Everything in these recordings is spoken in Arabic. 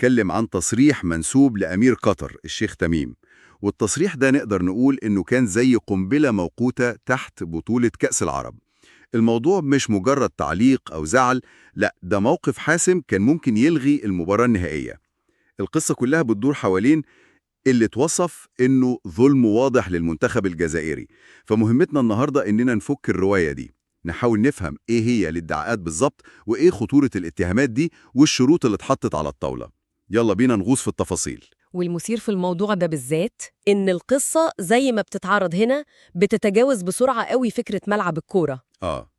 بيتكلم عن تصريح منسوب لأمير قطر الشيخ تميم، والتصريح ده نقدر نقول إنه كان زي قنبلة موقوتة تحت بطولة كأس العرب. الموضوع مش مجرد تعليق أو زعل، لا ده موقف حاسم كان ممكن يلغي المباراة النهائية. القصة كلها بتدور حوالين اللي اتوصف إنه ظلم واضح للمنتخب الجزائري. فمهمتنا النهاردة إننا نفك الرواية دي، نحاول نفهم إيه هي الادعاءات بالظبط وإيه خطورة الاتهامات دي والشروط اللي اتحطت على الطاولة. يلا بينا نغوص في التفاصيل. والمثير في الموضوع ده بالذات إن القصة زي ما بتتعرض هنا بتتجاوز بسرعة قوي فكرة ملعب الكورة.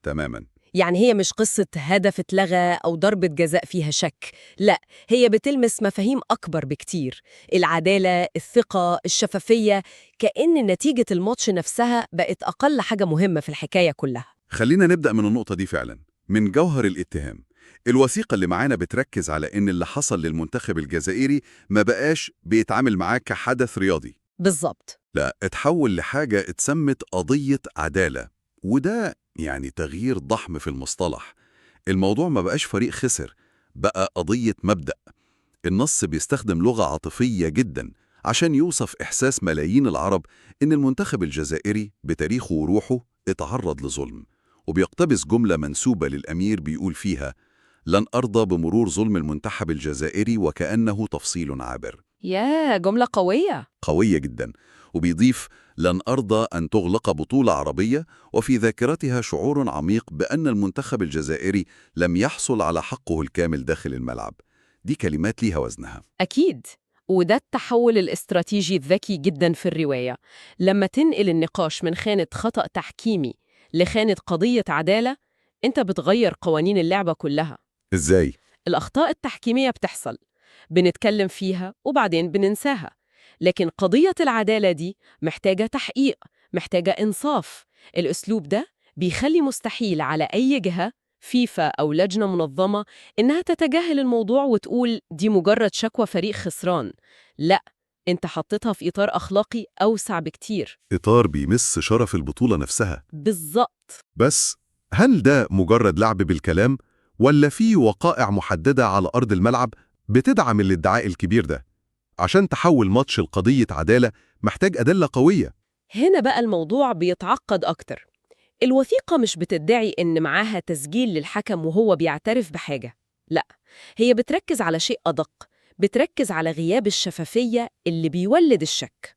تماما. يعني هي مش قصة هدف اتلغى أو ضربة جزاء فيها شك، لا، هي بتلمس مفاهيم أكبر بكتير: العدالة، الثقة، الشفافية، كأن نتيجة الماتش نفسها بقت أقل حاجة مهمة في الحكاية كلها. خلينا نبدأ من النقطة دي فعلا، من جوهر الاتهام. الوثيقة اللي معانا بتركز على إن اللي حصل للمنتخب الجزائري ما بقاش بيتعامل معاه كحدث رياضي، بالظبط. لا اتحول لحاجة اتسمت قضية عدالة، وده يعني تغيير ضخم في المصطلح. الموضوع ما بقاش فريق خسر، بقى قضية مبدأ. النص بيستخدم لغة عاطفية جدا عشان يوصف إحساس ملايين العرب إن المنتخب الجزائري بتاريخه وروحه اتعرض لظلم، وبيقتبس جملة منسوبة للأمير بيقول فيها: لن أرضى بمرور ظلم المنتخب الجزائري وكأنه تفصيل عابر. يا جملة قوية. قوية جدا. وبيضيف: لن أرضى أن تغلق بطولة عربية وفي ذاكرتها شعور عميق بأن المنتخب الجزائري لم يحصل على حقه الكامل داخل الملعب. دي كلمات ليها وزنها. أكيد. وده التحول الاستراتيجي الذكي جدا في الرواية، لما تنقل النقاش من خانة خطأ تحكيمي لخانة قضية عدالة، انت بتغير قوانين اللعبة كلها. إزاي؟ الأخطاء التحكيمية بتحصل، بنتكلم فيها وبعدين بننساها، لكن قضية العدالة دي محتاجة تحقيق، محتاجة إنصاف. الأسلوب ده بيخلي مستحيل على أي جهة، فيفا أو لجنة منظمة، إنها تتجاهل الموضوع وتقول دي مجرد شكوى فريق خسران. لا، انت حطيتها في إطار أخلاقي أوسع بكتير. إطار بيمس شرف البطولة نفسها. بالظبط. بس هل ده مجرد لعب بالكلام، ولا في وقائع محددة على أرض الملعب بتدعم الادعاء الكبير ده؟ عشان تحول ماتش لقضية عدالة محتاج أدلة قوية. هنا بقى الموضوع بيتعقد أكتر. الوثيقة مش بتدعي إن معاها تسجيل للحكم وهو بيعترف بحاجة، لا، هي بتركز على شيء أدق، بتركز على غياب الشفافية اللي بيولد الشك.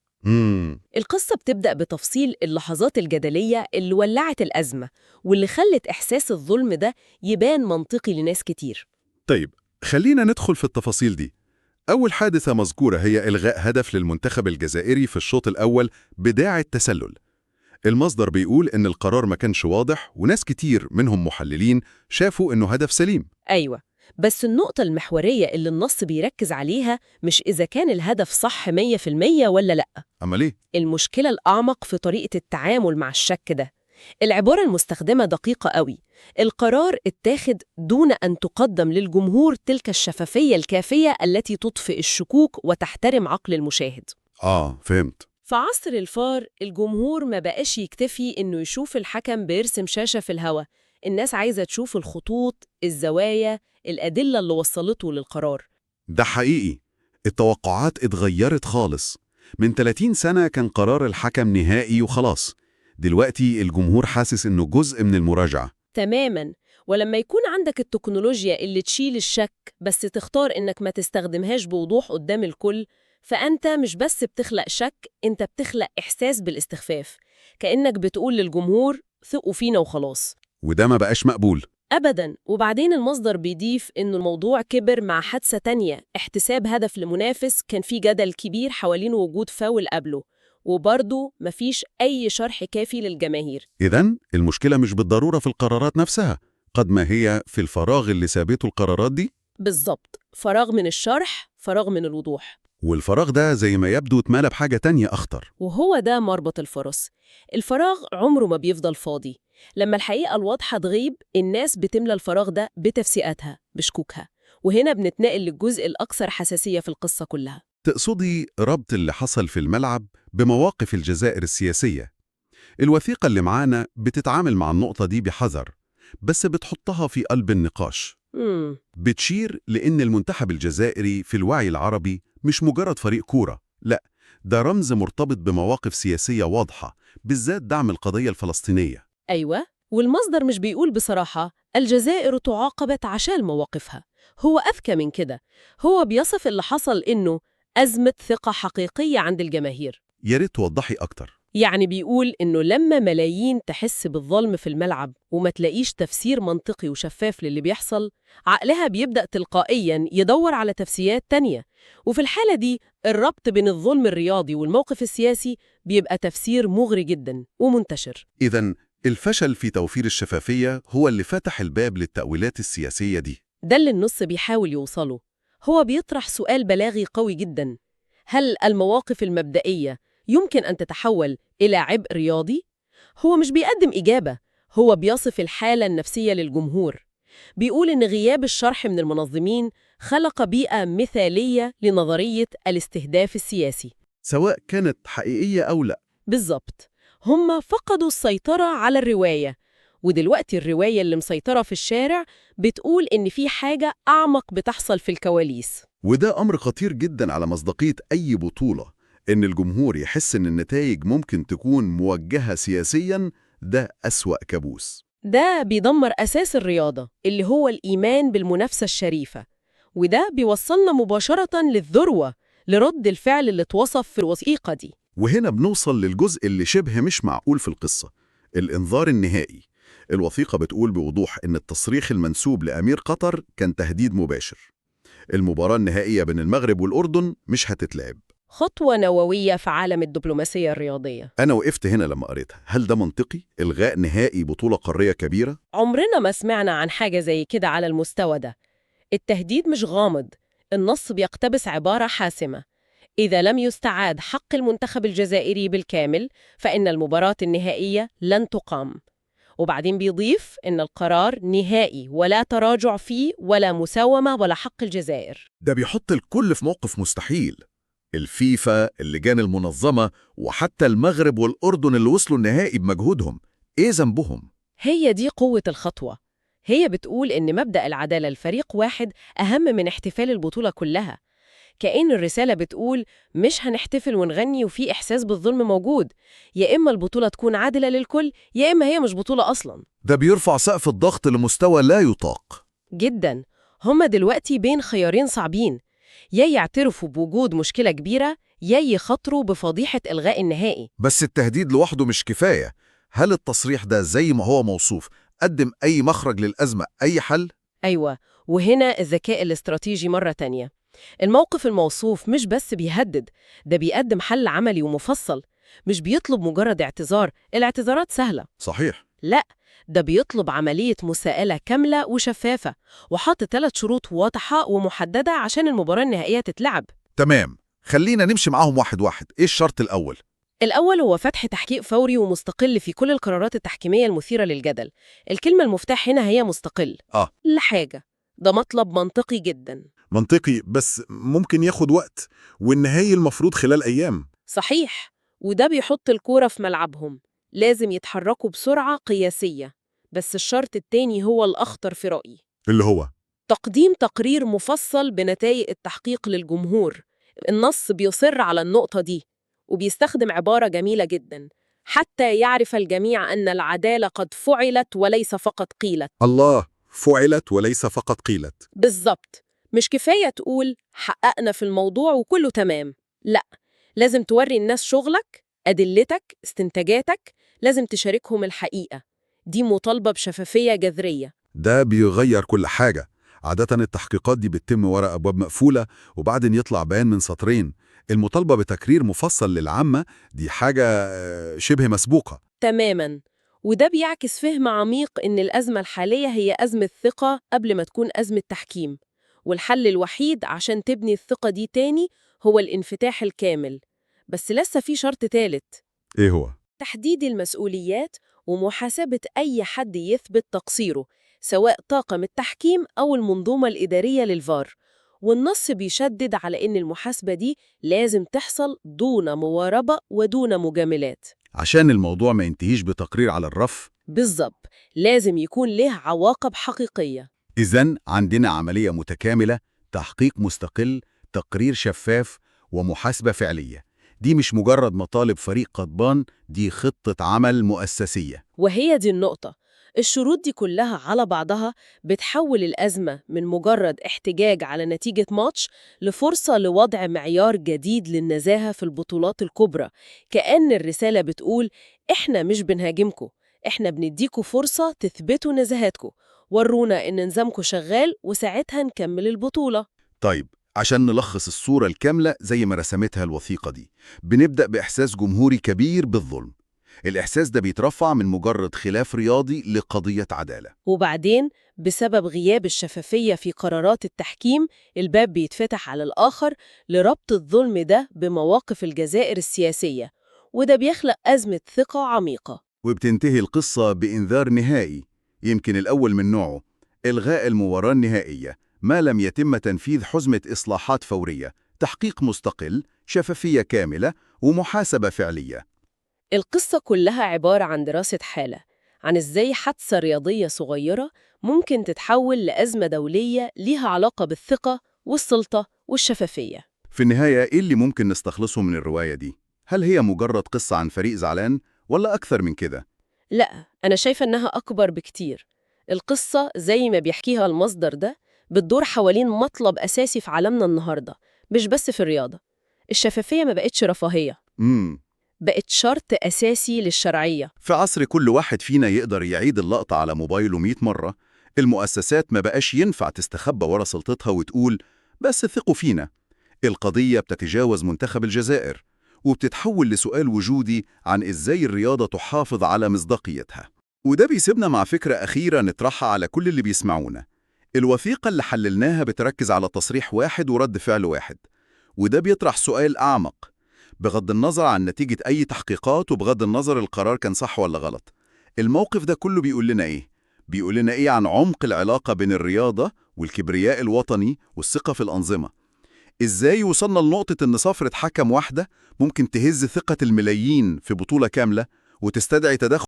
القصة بتبدأ بتفصيل اللحظات الجدلية اللي ولعت الأزمة واللي خلت إحساس الظلم ده يبان منطقي لناس كتير. طيب خلينا ندخل في التفاصيل دي. أول حادثة مذكورة هي إلغاء هدف للمنتخب الجزائري في الشوط الأول بداعي التسلل. المصدر بيقول إن القرار ما كانش واضح، وناس كتير منهم محللين شافوا إنه هدف سليم. أيوة، بس النقطة المحورية اللي النص بيركز عليها مش إذا كان الهدف صح 100% ولا لأ. أما ليه؟ المشكلة الأعمق في طريقة التعامل مع الشك ده. العبارة المستخدمة دقيقة قوي: القرار اتاخد دون أن تقدم للجمهور تلك الشفافية الكافية التي تطفئ الشكوك وتحترم عقل المشاهد. فهمت. في عصر الفار، الجمهور ما بقاش يكتفي إنه يشوف الحكم بيرسم شاشة في الهوا، الناس عايزة تشوف الخطوط، الزوايا، الأدلة اللي وصلته للقرار. ده حقيقي. التوقعات اتغيرت خالص. من 30 سنة كان قرار الحكم نهائي وخلاص. دلوقتي الجمهور حاسس إنه جزء من المراجعة. تماماً. ولما يكون عندك التكنولوجيا اللي تشيل الشك بس تختار إنك ما تستخدمهاش بوضوح قدام الكل، فأنت مش بس بتخلق شك، أنت بتخلق إحساس بالاستخفاف، كأنك بتقول للجمهور ثقوا فينا وخلاص. وده ما بقاش مقبول. أبداً. وبعدين المصدر بيضيف إنه الموضوع كبر مع حادثة تانية، احتساب هدف لمنافس كان فيه جدل كبير حوالين وجود فاول قبله، وبرضه مفيش أي شرح كافي للجماهير. إذن المشكلة مش بالضرورة في القرارات نفسها، قد ما هي في الفراغ اللي سابته القرارات دي. بالظبط، فراغ من الشرح، فراغ من الوضوح. والفراغ ده زي ما يبدو اتملى بحاجة تانية أخطر. وهو ده مربط الفرس. الفراغ عمره ما بيفضل فاضي. لما الحقيقة الواضحة تغيب، الناس بتملى الفراغ ده بتفسيقاتها، بشكوكها. وهنا بنتنقل للجزء الأكثر حساسية في القصة كلها. تقصدي ربط اللي حصل في الملعب بمواقف الجزائر السياسية. الوثيقة اللي معانا بتتعامل مع النقطة دي بحذر، بس بتحطها في قلب النقاش. بتشير لأن المنتخب الجزائري في الوعي العربي مش مجرد فريق كورة، لا، ده رمز مرتبط بمواقف سياسية واضحة، بالذات دعم القضية الفلسطينية. أيوة، والمصدر مش بيقول بصراحة الجزائر تعاقبت عشان مواقفها، هو أذكى من كده. هو بيصف اللي حصل إنه أزمة ثقة حقيقية عند الجماهير. يا ريت توضحي أكتر. يعني بيقول إنه لما ملايين تحس بالظلم في الملعب وما تلاقيش تفسير منطقي وشفاف للي بيحصل، عقلها بيبدأ تلقائياً يدور على تفسيرات تانية، وفي الحالة دي الربط بين الظلم الرياضي والموقف السياسي بيبقى تفسير مغري جداً ومنتشر. إذن الفشل في توفير الشفافية هو اللي فتح الباب للتأويلات السياسية دي. ده اللي النص بيحاول يوصله. هو بيطرح سؤال بلاغي قوي جداً: هل المواقف المبدئية يمكن أن تتحول إلى عبء رياضي؟ هو مش بيقدم إجابة، هو بيصف الحالة النفسية للجمهور. بيقول إن غياب الشرح من المنظمين خلق بيئة مثالية لنظرية الاستهداف السياسي. سواء كانت حقيقية أو لا. بالظبط، هم فقدوا السيطرة على الرواية، ودلوقتي الرواية اللي مسيطرة في الشارع بتقول إن في حاجة أعمق بتحصل في الكواليس. وده أمر خطير جدا على مصداقية أي بطولة، إن الجمهور يحس إن النتائج ممكن تكون موجهة سياسياً، ده أسوأ كابوس. ده بيدمر أساس الرياضة اللي هو الإيمان بالمنافسة الشريفة، وده بيوصلنا مباشرة للذروة، لرد الفعل اللي اتوصف في الوثيقة دي. وهنا بنوصل للجزء اللي شبه مش معقول في القصة، الإنذار النهائي. الوثيقة بتقول بوضوح إن التصريح المنسوب لأمير قطر كان تهديد مباشر. المباراة النهائية بين المغرب والأردن مش هتتلعب. خطوة نووية في عالم الدبلوماسية الرياضية. أنا وقفت هنا لما قريتها، هل ده منطقي؟ إلغاء نهائي بطولة قارية كبيرة؟ عمرنا ما سمعنا عن حاجة زي كده على المستوى ده. التهديد مش غامض، النص بيقتبس عبارة حاسمة: إذا لم يستعاد حق المنتخب الجزائري بالكامل فإن المباراة النهائية لن تقام. وبعدين بيضيف إن القرار نهائي ولا تراجع فيه ولا مساومة ولا حق الجزائر. ده بيحط الكل في موقف مستحيل. الفيفا، اللجان المنظمة، وحتى المغرب والأردن اللي وصلوا النهائي بمجهودهم، إيه ذنبهم؟ هي دي قوة الخطوة. هي بتقول إن مبدأ العدالة لفريق واحد أهم من احتفال البطولة كلها. كأن الرسالة بتقول مش هنحتفل ونغني وفي إحساس بالظلم موجود، يا إما البطولة تكون عادلة للكل يا إما هي مش بطولة أصلاً. ده بيرفع سقف الضغط لمستوى لا يطاق. جداً. هما دلوقتي بين خيارين صعبين: يا يعترفوا بوجود مشكلة كبيرة يا يخاطروا بفضيحة إلغاء النهائي. بس التهديد لوحده مش كفاية. هل التصريح ده زي ما هو موصوف قدم أي مخرج للأزمة، أي حل؟ أيوة، وهنا الذكاء الاستراتيجي مرة تانية. الموقف الموصوف مش بس بيهدد، ده بيقدم حل عملي ومفصل. مش بيطلب مجرد اعتذار، الاعتذارات سهلة. صحيح. لا، ده بيطلب عملية مساءلة كاملة وشفافة، وحط 3 شروط واضحة ومحددة عشان المباراة النهائية تتلعب. تمام، خلينا نمشي معاهم واحد واحد. إيه الشرط الأول؟ الأول هو فتح تحقيق فوري ومستقل في كل القرارات التحكيمية المثيرة للجدل. الكلمة المفتاح هنا هي مستقل. لحاجة، ده مطلب منطقي جدا. منطقي، بس ممكن ياخد وقت، والنهائي المفروض خلال أيام. صحيح، وده بيحط الكورة في ملعبهم، لازم يتحركوا بسرعة قياسية. بس الشرط التاني هو الأخطر في رأيي، اللي هو تقديم تقرير مفصل بنتائج التحقيق للجمهور. النص بيصر على النقطة دي، وبيستخدم عبارة جميلة جدا: حتى يعرف الجميع أن العدالة قد فعلت وليس فقط قيلت. الله، فعلت وليس فقط قيلت. بالظبط، مش كفاية تقول حققنا في الموضوع وكله تمام، لا، لازم توري الناس شغلك، أدلتك، استنتاجاتك، لازم تشاركهم الحقيقة. دي مطالبة بشفافية جذرية. ده بيغير كل حاجة. عادة التحقيقات دي بتتم وراء أبواب مقفولة، وبعدين يطلع بيان من سطرين. المطالبة بتقرير مفصل للعامة دي حاجة شبه مسبوقة. تماماً، وده بيعكس فهم عميق إن الأزمة الحالية هي أزمة ثقة قبل ما تكون أزمة تحكيم، والحل الوحيد عشان تبني الثقة دي تاني هو الانفتاح الكامل. بس لسه في شرط ثالث: إيه هو؟ تحديد المسؤوليات ومحاسبة أي حد يثبت تقصيره، سواء طاقم التحكيم أو المنظومة الإدارية للفار. والنص بيشدد على إن المحاسبة دي لازم تحصل دون مواربة ودون مجاملات. عشان الموضوع ما ينتهيش بتقرير على الرف. بالظبط، لازم يكون له عواقب حقيقية. إذن عندنا عملية متكاملة، تحقيق مستقل، تقرير شفاف، ومحاسبة فعلية. دي مش مجرد مطالب فريق قضبان، دي خطة عمل مؤسسية. وهي دي النقطة. الشروط دي كلها على بعضها بتحول الأزمة من مجرد احتجاج على نتيجة ماتش لفرصة لوضع معيار جديد للنزاهة في البطولات الكبرى. كأن الرسالة بتقول: إحنا مش بنهاجمكم، إحنا بنديكوا فرصة تثبتوا نزاهتكم، ورونا إن نظامكم شغال، وساعتها نكمل البطولة. طيب، عشان نلخص الصورة الكاملة زي ما رسمتها الوثيقة دي، بنبدأ بإحساس جمهوري كبير بالظلم. الإحساس ده بيترفع من مجرد خلاف رياضي لقضية عدالة. وبعدين بسبب غياب الشفافية في قرارات التحكيم، الباب بيتفتح على الآخر لربط الظلم ده بمواقف الجزائر السياسية، وده بيخلق أزمة ثقة عميقة. وبتنتهي القصة بإنذار نهائي، يمكن الأول من نوعه: إلغاء المباراة النهائية ما لم يتم تنفيذ حزمة إصلاحات فورية، تحقيق مستقل، شفافية كاملة، ومحاسبة فعلية. القصة كلها عبارة عن دراسة حالة، عن إزاي حادثة رياضية صغيرة ممكن تتحول لأزمة دولية ليها علاقة بالثقة والسلطة والشفافية. في النهاية، إيه اللي ممكن نستخلصه من الرواية دي؟ هل هي مجرد قصة عن فريق زعلان، ولا أكثر من كده؟ لا، أنا شايفة إنها أكبر بكتير. القصة زي ما بيحكيها المصدر ده بتدور حوالين مطلب أساسي في عالمنا النهاردة، مش بس في الرياضة. الشفافية ما بقتش رفاهية، بقت شرط أساسي للشرعية. في عصر كل واحد فينا يقدر يعيد اللقطة على موبايله 100 مرة، المؤسسات ما بقاش ينفع تستخبى ورا سلطتها وتقول بس ثقوا فينا. القضية بتتجاوز منتخب الجزائر، وبتتحول لسؤال وجودي عن إزاي الرياضة تحافظ على مصداقيتها. وده بيسيبنا مع فكرة أخيرة نطرحها على كل اللي بيسمعونا. الوثيقة اللي حللناها بتركز على تصريح واحد ورد فعل واحد، وده بيطرح سؤال أعمق. بغض النظر عن نتيجة أي تحقيقات، وبغض النظر القرار كان صح ولا غلط، الموقف ده كله بيقول لنا إيه؟ بيقول لنا إيه عن عمق العلاقة بين الرياضة والكبرياء الوطني والثقة في الأنظمة؟ إزاي وصلنا لنقطة إن صفرة حكم واحدة ممكن تهز ثقة الملايين في بطولة كاملة وتستدعي تدخل